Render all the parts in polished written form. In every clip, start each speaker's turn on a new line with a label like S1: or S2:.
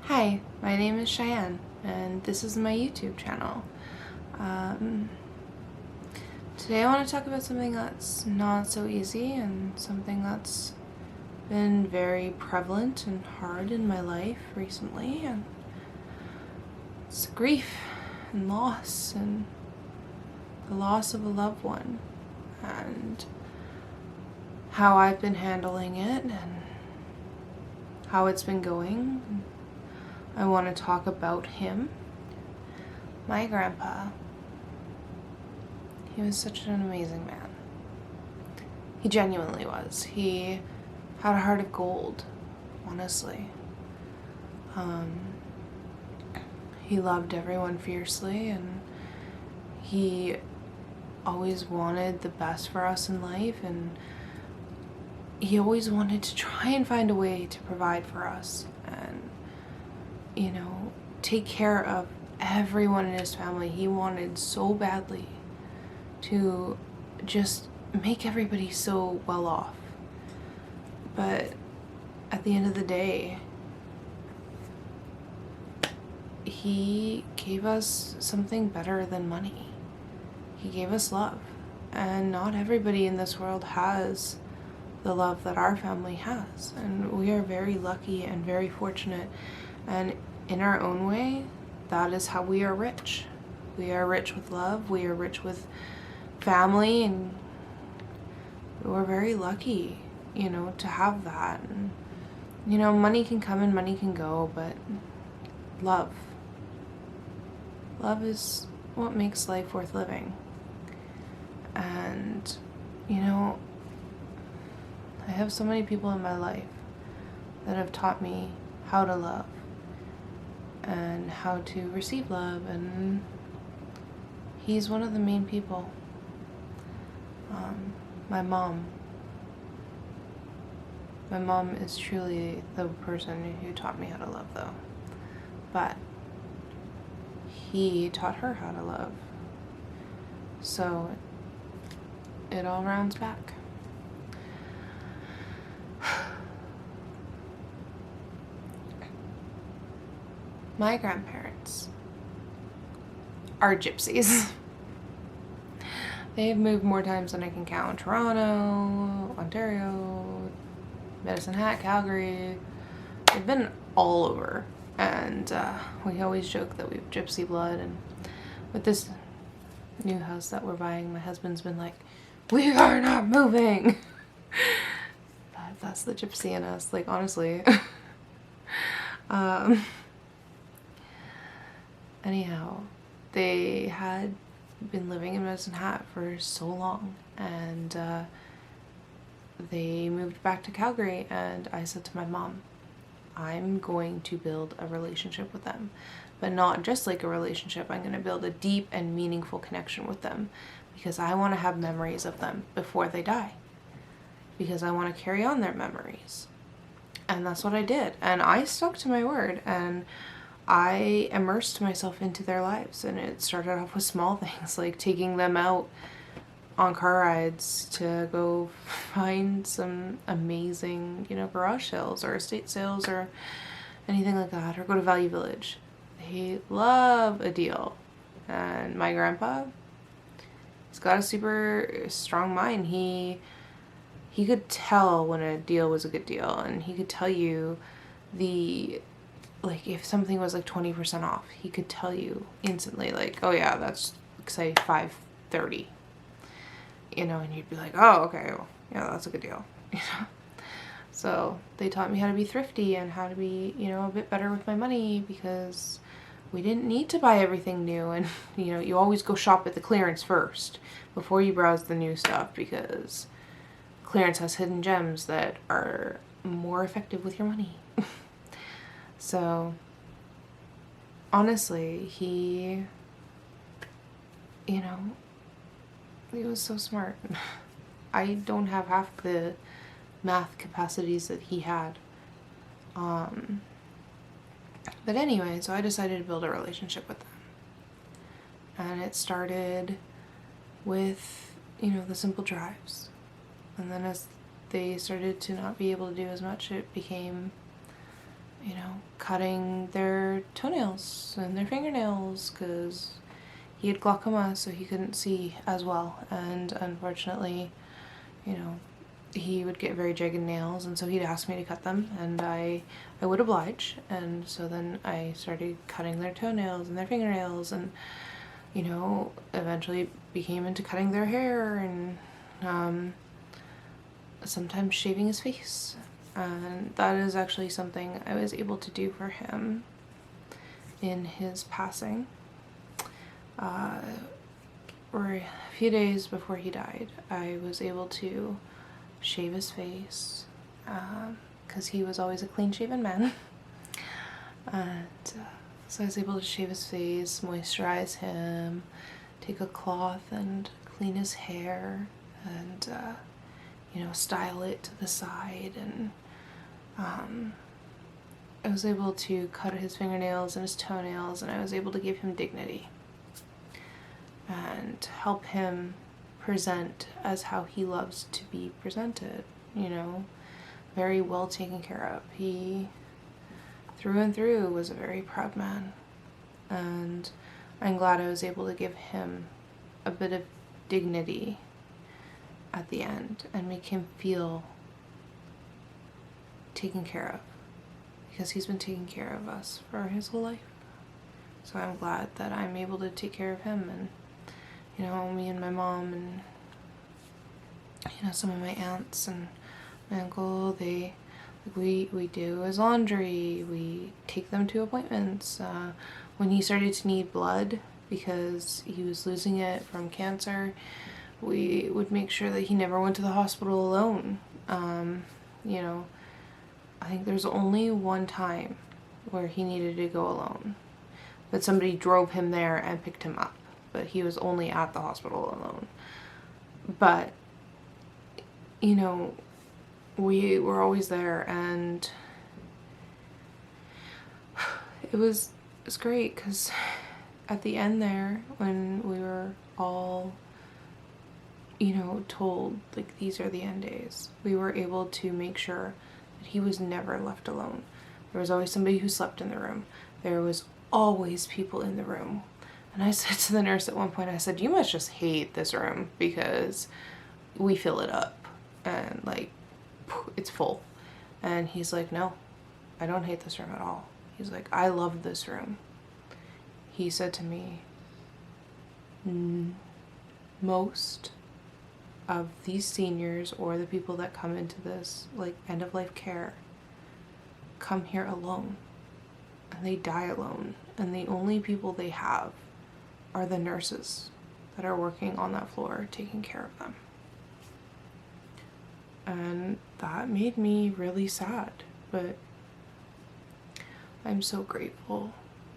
S1: Hi, my name is Cheyenne, and this is my YouTube channel. Today I want to talk about something that's not so easy and something that's been very prevalent and hard in my life recently, and it's grief and loss and the loss of a loved one and how I've been handling it and how it's been going. I want to talk about him. My grandpa. He was such an amazing man. He genuinely was. He had a heart of gold, honestly. He loved everyone fiercely, and he always wanted the best for us in life, and he always wanted to try and find a way to provide for us and, take care of everyone in his family. He wanted so badly to just make everybody so well off. But at the end of the day, he gave us something better than money. He gave us love. And not everybody in this world has the love that our family has. And we are very lucky and very fortunate. And in our own way, that is how we are rich. We are rich with love. We are rich with family, and we're very lucky, to have that. And, money can come and money can go, but love is what makes life worth living. And, I have so many people in my life that have taught me how to love and how to receive love, and he's one of the main people. My mom is truly the person who taught me how to love, though. But he taught her how to love. So it all rounds back. My grandparents are gypsies. They've moved more times than I can count. Toronto, Ontario, Medicine Hat, Calgary. They've been all over. And we always joke that we have gypsy blood. And with this new house that we're buying, my husband's been like, we are not moving. That's the gypsy in us, like, honestly. Anyhow, they had been living in Medicine Hat for so long, and they moved back to Calgary, and I said to my mom, I'm going to build a relationship with them, but not just like a relationship. I'm going to build a deep and meaningful connection with them, because I want to have memories of them before they die, because I want to carry on their memories. And that's what I did, and I stuck to my word, and I immersed myself into their lives. And it started off with small things, like taking them out on car rides to go find some amazing, garage sales or estate sales or anything like that, or go to Value Village. They love a deal. And my grandpa, he's got a super strong mind. He could tell when a deal was a good deal, and he could tell you if something was like 20% off, he could tell you instantly, like, oh yeah, that's, say, $5.30, and you'd be like, oh, okay, well, yeah, that's a good deal, So they taught me how to be thrifty and how to be, a bit better with my money, because we didn't need to buy everything new, and, you always go shop at the clearance first before you browse the new stuff, because clearance has hidden gems that are more effective with your money. So, honestly, he was so smart. I don't have half the math capacities that he had. But anyway, so I decided to build a relationship with them. And it started with, the simple drives. And then as they started to not be able to do as much, it became you know, cutting their toenails and their fingernails because he had glaucoma, so he couldn't see as well. And unfortunately, you know, he would get very jagged nails, and so he'd ask me to cut them, and I would oblige. And so then I started cutting their toenails and their fingernails, and, you know, eventually became into cutting their hair, and sometimes shaving his face. And that is actually something I was able to do for him in his passing. Or a few days before he died, I was able to shave his face, because he was always a clean-shaven man. And so I was able to shave his face, moisturize him, take a cloth and clean his hair, and you know, style it to the side. And I was able to cut his fingernails and his toenails, and I was able to give him dignity and help him present as how he loves to be presented, you know, very well taken care of. He, through and through, was a very proud man, and I'm glad I was able to give him a bit of dignity at the end and make him feel taken care of, because he's been taking care of us for his whole life. So I'm glad that I'm able to take care of him. And, you know, me and my mom and, you know, some of my aunts and my uncle, we do his laundry, we take them to appointments. When he started to need blood because he was losing it from cancer, we would make sure that he never went to the hospital alone. You know, I think there's only one time where he needed to go alone, but somebody drove him there and picked him up, but he was only at the hospital alone. But, you know, we were always there, and it was great, because at the end there, when we were all, you know, told, like, these are the end days, we were able to make sure that he was never left alone. There was always somebody who slept in the room. There was always people in the room. And I said to the nurse at one point, I said, you must just hate this room, because we fill it up and, like, it's full. And he's like, no, I don't hate this room at all. He's like, I love this room. He said to me, most of these seniors, or the people that come into this, like, end of life care, come here alone, and they die alone, and the only people they have are the nurses that are working on that floor taking care of them. And that made me really sad, but I'm so grateful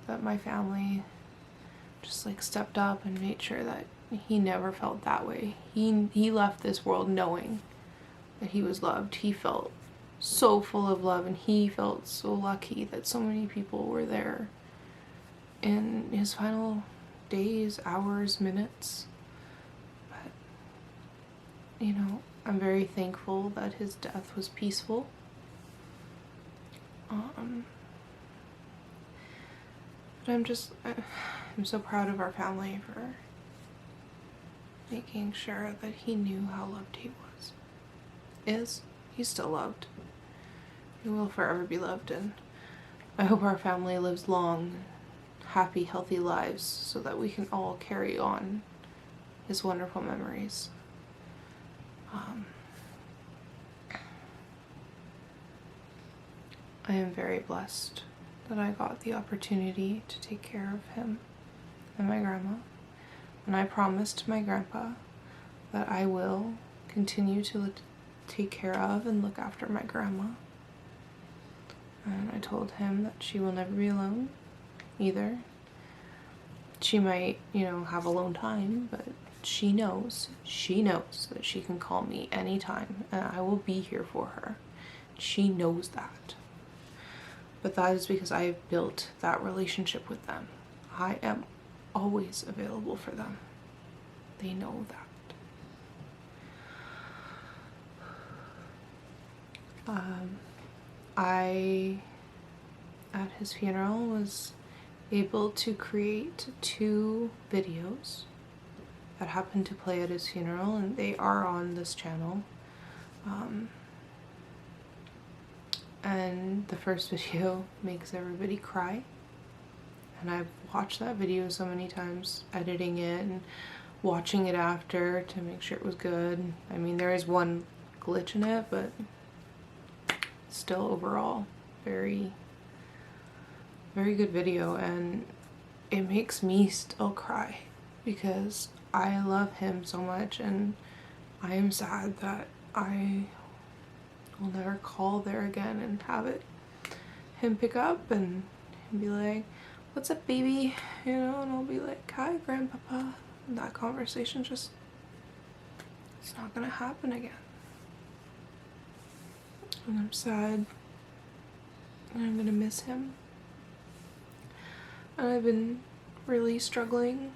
S1: that my family just, like, stepped up and made sure that he never felt that way. He left this world knowing that he was loved. He felt so full of love, and he felt so lucky that so many people were there in his final days, hours, minutes. But, you know, I'm very thankful that his death was peaceful. But I'm so proud of our family for making sure that he knew how loved he was. He's still loved. He will forever be loved, and I hope our family lives long, happy, healthy lives so that we can all carry on his wonderful memories. I am very blessed that I got the opportunity to take care of him and my grandma, and I promised my grandpa that I will continue to take care of and look after my grandma. And I told him that she will never be alone either. She might, you know, have alone time, but she knows that she can call me anytime and I will be here for her. She knows that. But that is because I have built that relationship with them. I am always available for them. They know that. I at his funeral was able to create 2 videos that happened to play at his funeral, and they are on this channel. And the first video makes everybody cry, and I've watched that video so many times, editing it and watching it after to make sure it was good. I mean, there is one glitch in it, but still overall very, very good video, and it makes me still cry because I love him so much, and I am sad that I will never call there again and have him pick up and be like, "What's up, baby?" You know, and I'll be like, "Hi, grandpapa." And that conversation just, it's not gonna happen again. And I'm sad, and I'm gonna miss him. And I've been really struggling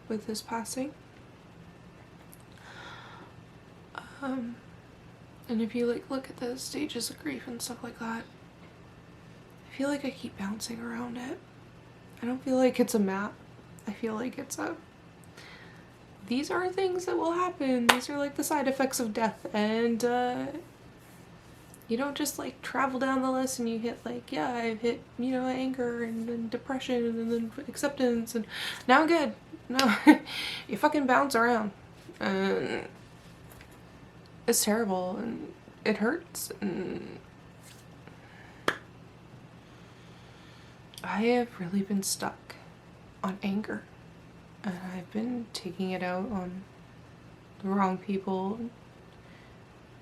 S1: with his passing. And if you like look at the stages of grief and stuff like that, I feel like I keep bouncing around it. I don't feel like it's a map. I feel like it's these are things that will happen. These are like the side effects of death, and you don't just like travel down the list and you hit like, yeah, I've hit, you know, anger and then depression and then acceptance and now I'm good. No, you fucking bounce around, and it's terrible and it hurts, and I have really been stuck on anger, and I've been taking it out on the wrong people.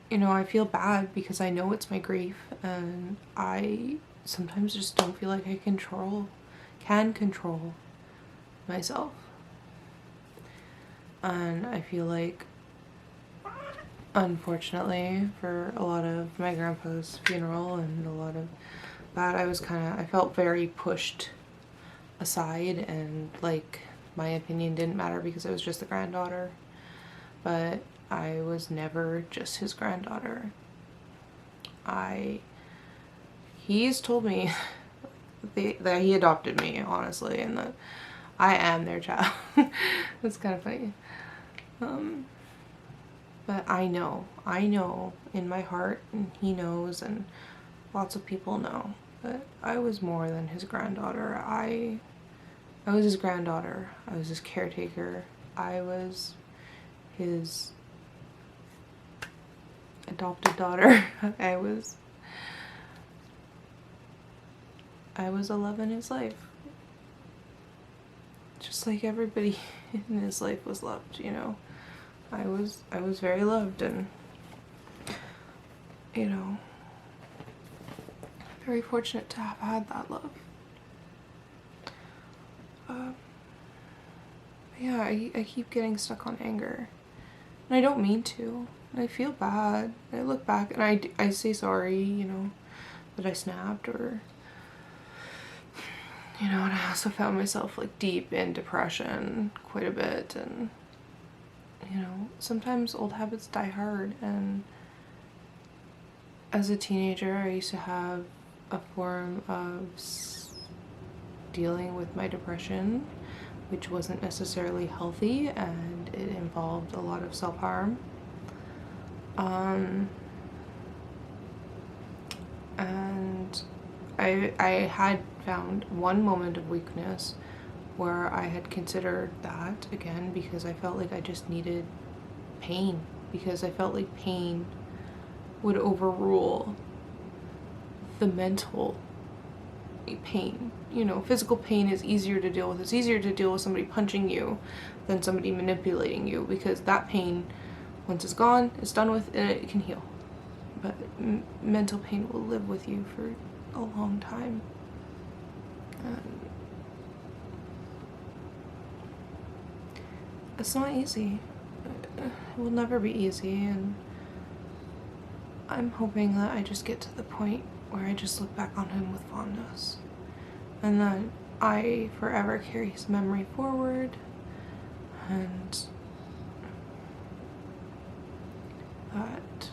S1: You know, I feel bad because I know it's my grief, and I sometimes just don't feel like I can control myself. And I feel like, unfortunately, for a lot of my grandpa's funeral and a lot of that, I felt very pushed aside, and like my opinion didn't matter because I was just the granddaughter. But I was never just his granddaughter. He's told me that he adopted me, honestly, and that I am their child. That's kind of funny. But I know in my heart, and he knows, and lots of people know, that I was more than his granddaughter. I was his granddaughter. I was his caretaker. I was his adopted daughter. I was a love in his life. Just like everybody in his life was loved, you know. I was very loved, and, you know, very fortunate to have had that love. Yeah, I keep getting stuck on anger, and I don't mean to. I feel bad. I look back and I say sorry, you know, that I snapped, or, you know, and I also found myself like deep in depression quite a bit, and, you know, sometimes old habits die hard. And as a teenager, I used to have a form of dealing with my depression, which wasn't necessarily healthy, and it involved a lot of self-harm. And I had found one moment of weakness where I had considered that again, because I felt like I just needed pain, because I felt like pain would overrule the mental pain. You know, physical pain is easier to deal with. It's easier to deal with somebody punching you than somebody manipulating you, because that pain, once it's gone, it's done with, and it can heal. But mental pain will live with you for a long time. It's not easy. It will never be easy, and I'm hoping that I just get to the point where I just look back on him with fondness, and that I forever carry his memory forward, and that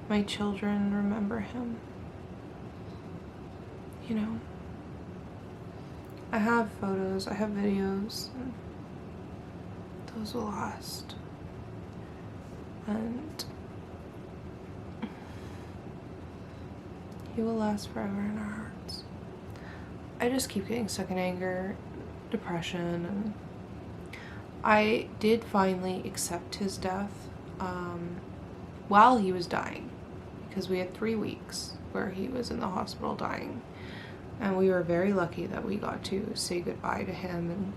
S1: my children remember him. you know, I have photos, I have videos, and those will last. And he will last forever in our hearts. I just keep getting stuck in anger, depression, and I did finally accept his death while he was dying, because we had 3 weeks where he was in the hospital dying, and we were very lucky that we got to say goodbye to him, and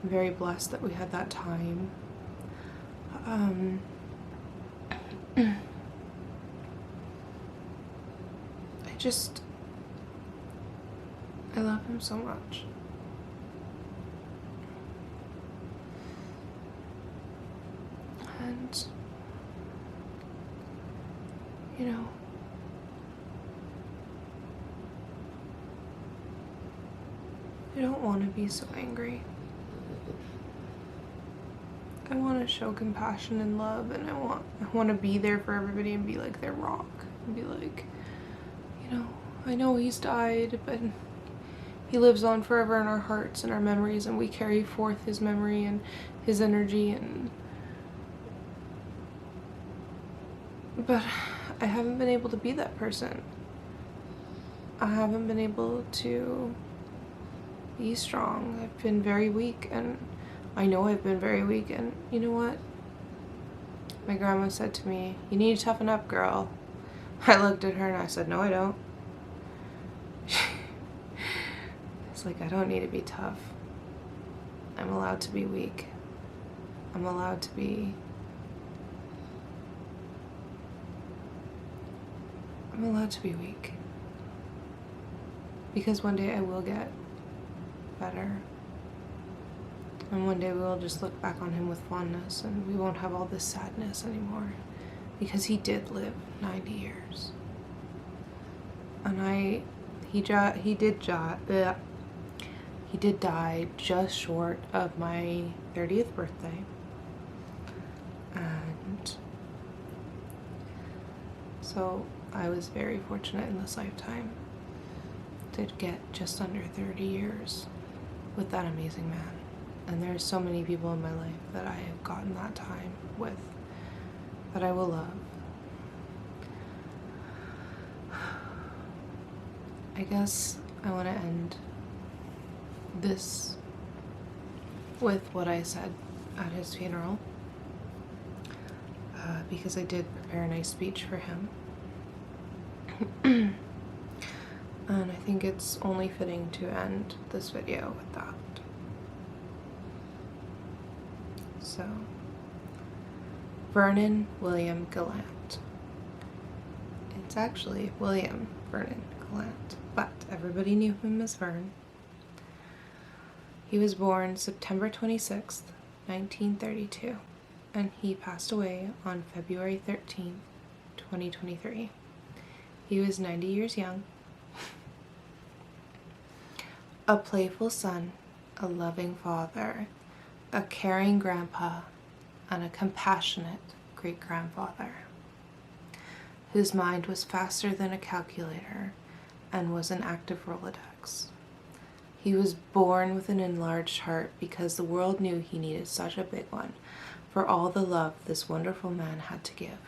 S1: I'm very blessed that we had that time. I love him so much. And, you know, I don't want to be so angry. I want to show compassion and love, and I want to be there for everybody and be like their rock. And be like, you know, I know he's died, but he lives on forever in our hearts and our memories, and we carry forth his memory and his energy. But I haven't been able to be that person. I haven't been able to be strong. I've been very weak, and I know I've been very weak, and you know what? My grandma said to me, "You need to toughen up, girl." I looked at her and I said, "No, I don't." It's like, I don't need to be tough. I'm allowed to be weak. I'm allowed to be... I'm allowed to be weak. Because one day I will get better. And one day we will just look back on him with fondness, and we won't have all this sadness anymore. Because he did live 90 years. And he did die just short of my 30th birthday. And so I was very fortunate in this lifetime to get just under 30 years with that amazing man. And there's so many people in my life that I have gotten that time with that I will love. I guess I want to end this with what I said at his funeral, because I did prepare a nice speech for him. And I think it's only fitting to end this video with that. So, Vernon William Gallant. It's actually William Vernon Gallant, but everybody knew him as Vern. He was born September 26th, 1932, and he passed away on February 13th, 2023. He was 90 years young. A playful son, a loving father, a caring grandpa, and a compassionate great-grandfather, whose mind was faster than a calculator and was an active Rolodex. He was born with an enlarged heart because the world knew he needed such a big one for all the love this wonderful man had to give.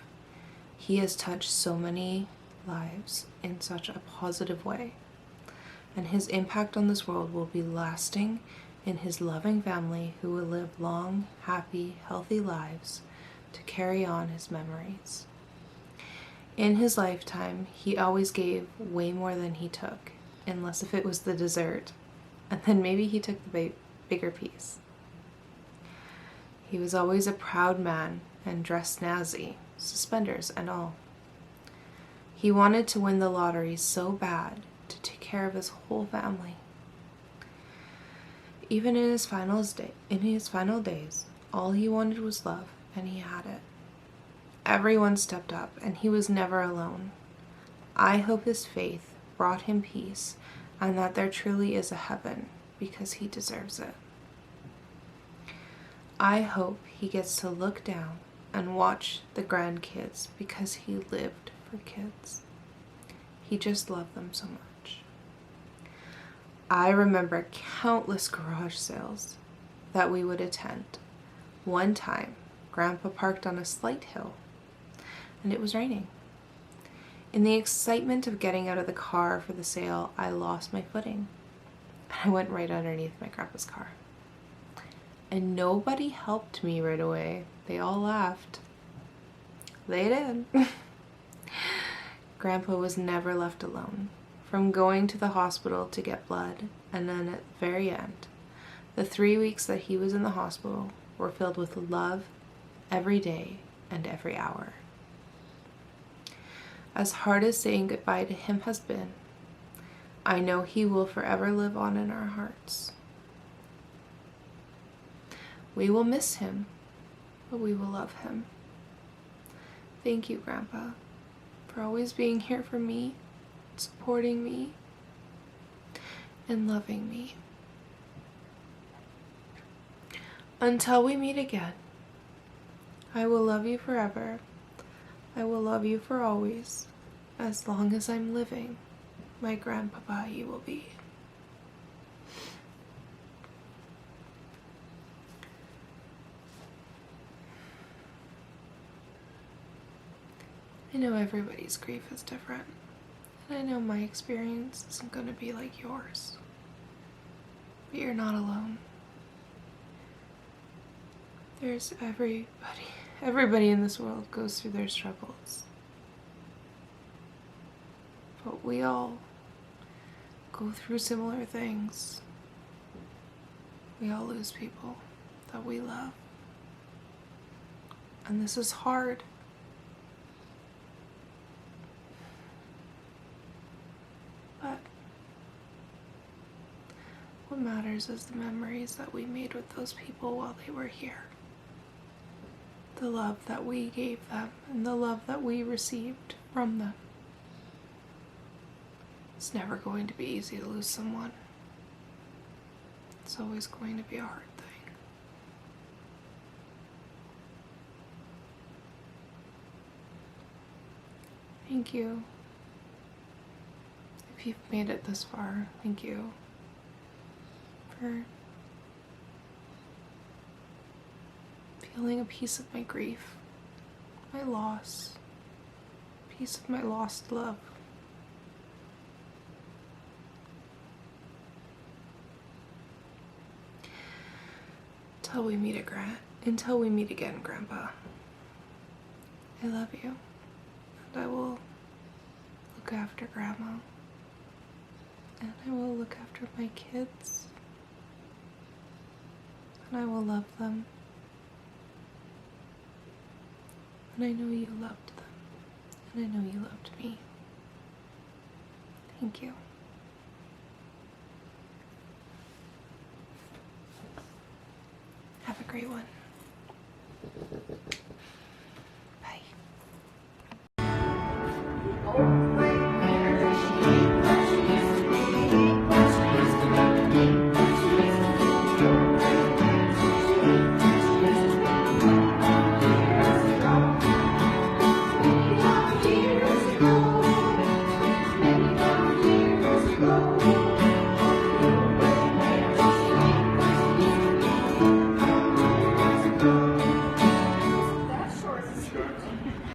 S1: He has touched so many lives in such a positive way, and his impact on this world will be lasting in his loving family, who will live long, happy, healthy lives to carry on his memories. In his lifetime, he always gave way more than he took, unless if it was the dessert, and then maybe he took the bigger piece. He was always a proud man and dressed snazzy, suspenders and all. He wanted to win the lottery so bad to take care of his whole family. Even in his final days, all he wanted was love, and he had it. Everyone stepped up, and he was never alone. I hope his faith brought him peace, and that there truly is a heaven, because he deserves it. I hope he gets to look down and watch the grandkids, because he lived for kids. He just loved them so much. I remember countless garage sales that we would attend. One time, Grandpa parked on a slight hill, and it was raining. In the excitement of getting out of the car for the sale, I lost my footing. I went right underneath my grandpa's car. And nobody helped me right away. They all laughed. They did. Grandpa was never left alone. From going to the hospital to get blood, and then at the very end, the 3 weeks that he was in the hospital were filled with love every day and every hour. As hard as saying goodbye to him has been, I know he will forever live on in our hearts. We will miss him, but we will love him. Thank you, Grandpa, for always being here for me, supporting me, and loving me. Until we meet again, I will love you forever. I will love you for always. As long as I'm living, my grandpapa you will be. I know everybody's grief is different, and I know my experience isn't going to be like yours, but you're not alone. There's everybody in this world goes through their struggles, but we all go through similar things. We all lose people that we love, and this is hard. But what matters is the memories that we made with those people while they were here. The love that we gave them and the love that we received from them. It's never going to be easy to lose someone. It's always going to be a hard thing. Thank you. If you've made it this far, thank you for feeling a piece of my grief, my loss, a piece of my lost love. Until we meet again, Grandpa. I love you, and I will look after Grandma, and I will look after my kids, and I will love them. And I know you loved them, and I know you loved me. Thank you. Have a great one.